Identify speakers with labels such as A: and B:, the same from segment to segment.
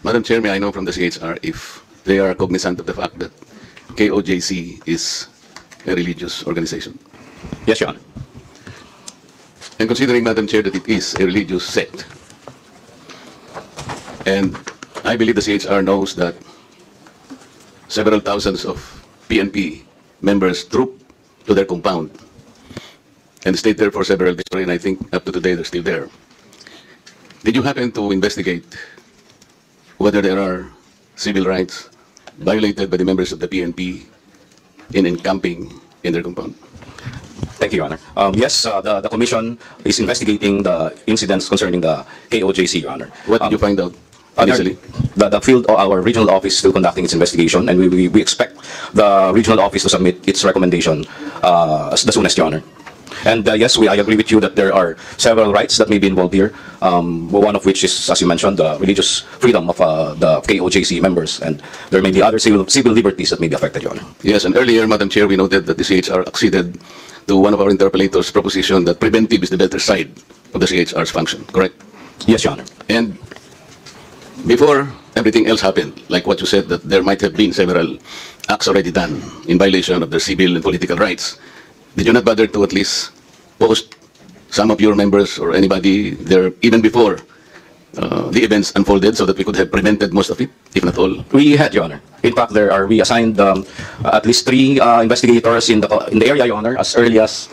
A: Madam Chair, may I know from the CHR if they are cognizant of the fact that KOJC is a religious organization?
B: Yes, Your Honor.
A: And considering, Madam Chair, that it is a religious sect, and I believe the CHR knows that several thousands of PNP members trooped to their compound and stayed there for several days, and I think up to today they're still there. Did you happen to investigate whether there are civil rights violated by the members of the PNP in encamping in their compound?
B: Thank you, Your Honor. Yes, the Commission is investigating the incidents concerning the KOJC, Your Honor.
A: What did you find out initially?
B: The field, our regional office is still conducting its investigation, and we expect the regional office to submit its recommendation as the soonest, Your Honor. And yes, I agree with you that there are several rights that may be involved here, one of which is, as you mentioned, the religious freedom of the KOJC members, and there may be other civil liberties that may be affected, Your Honor.
A: Yes, and earlier, Madam Chair, we noted that the CHR acceded to one of our interpellators' proposition that preventive is the better side of the CHR's function, correct?
B: Yes, Your Honor.
A: And before everything else happened, like what you said, that there might have been several acts already done in violation of their civil and political rights, did you not bother to at least post some of your members or anybody there even before the events unfolded so that we could have prevented most of it, if not all?
B: We had, Your Honor. In fact, we assigned at least 3 investigators in the area, Your Honor, as early as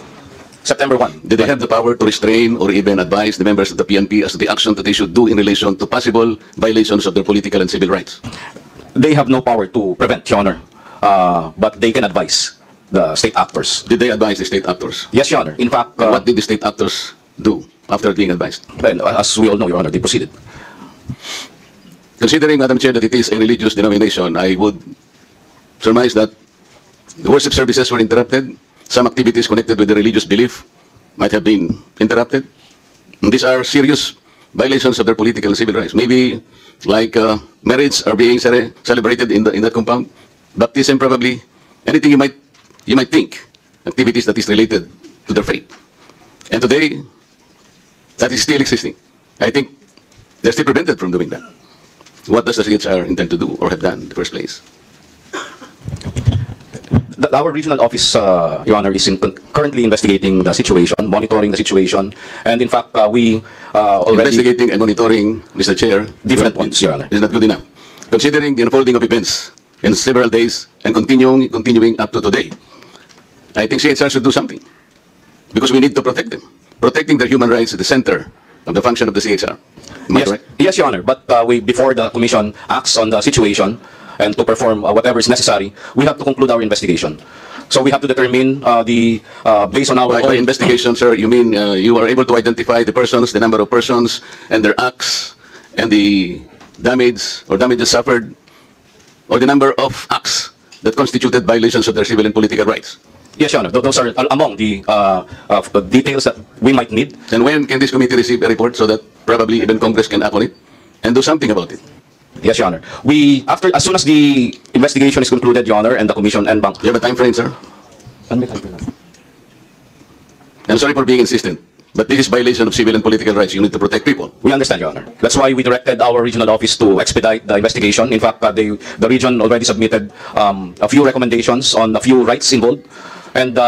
B: September 1.
A: Did they have the power to restrain or even advise the members of the PNP as to the action that they should do in relation to possible violations of their political and civil rights?
B: They have no power to prevent, Your Honor, but they can advise the state actors.
A: Did they advise the state actors?
B: Yes, Your Honor. In fact,
A: what did the state actors do after being advised?
B: And as we all know, Your Honor, they proceeded.
A: Considering, Madam Chair, that it is a religious denomination, I would surmise that the worship services were interrupted. Some activities connected with the religious belief might have been interrupted. And these are serious violations of their political and civil rights. Maybe like marriage are being celebrated in that compound, baptism probably, anything you might think, activities that is related to their faith. And today, that is still existing. I think they're still prevented from doing that. What does the CHR intend to do or have done in the first place?
B: Our regional office, Your Honor, is currently investigating the situation, monitoring the situation, and in fact, we already...
A: Investigating and monitoring, Mr. Chair,
B: different points, Your Honor.
A: Is not good enough. Considering the unfolding of events in several days and continuing up to today, I think CHR should do something, because we need to protect them. Protecting their human rights at the center of the function of the CHR. Am I correct?
B: Yes, Your Honor, but before the Commission acts on the situation and to perform whatever is necessary, we have to conclude our investigation. So we have to determine based on our
A: own investigation, sir, you mean you are able to identify the persons, the number of persons, and their acts, and the damage or damages suffered, or the number of acts that constituted violations of their civil and political rights?
B: Yes, Your Honor. Those are among the details that we might need.
A: And when can this committee receive a report so that probably even Congress can act on it and do something about it?
B: Yes, Your Honor. As soon as the investigation is concluded, Your Honor, and the Commission and Bank...
A: You have a time frame, sir? I'm sorry for being insistent, but this is violation of civil and political rights. You need to protect people.
B: We understand, Your Honor. That's why we directed our regional office to expedite the investigation. In fact, the region already submitted a few recommendations on a few rights involved. And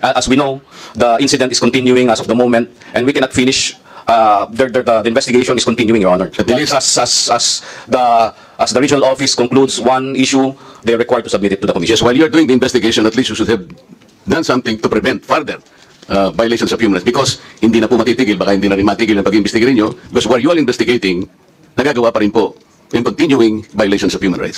B: as we know, the incident is continuing as of the moment, and we cannot finish. The investigation is continuing, Your Honor. As the regional office concludes one issue, they are required to submit it to the Commission.
A: Yes, while you are doing the investigation, at least you should have done something to prevent further violations of human rights. Because hindi na po matitigil, baka hindi na rin matigil ang pag-imbestigahin nyo. Because while you are investigating, nagagawa pa rin po yung continuing violations of human rights.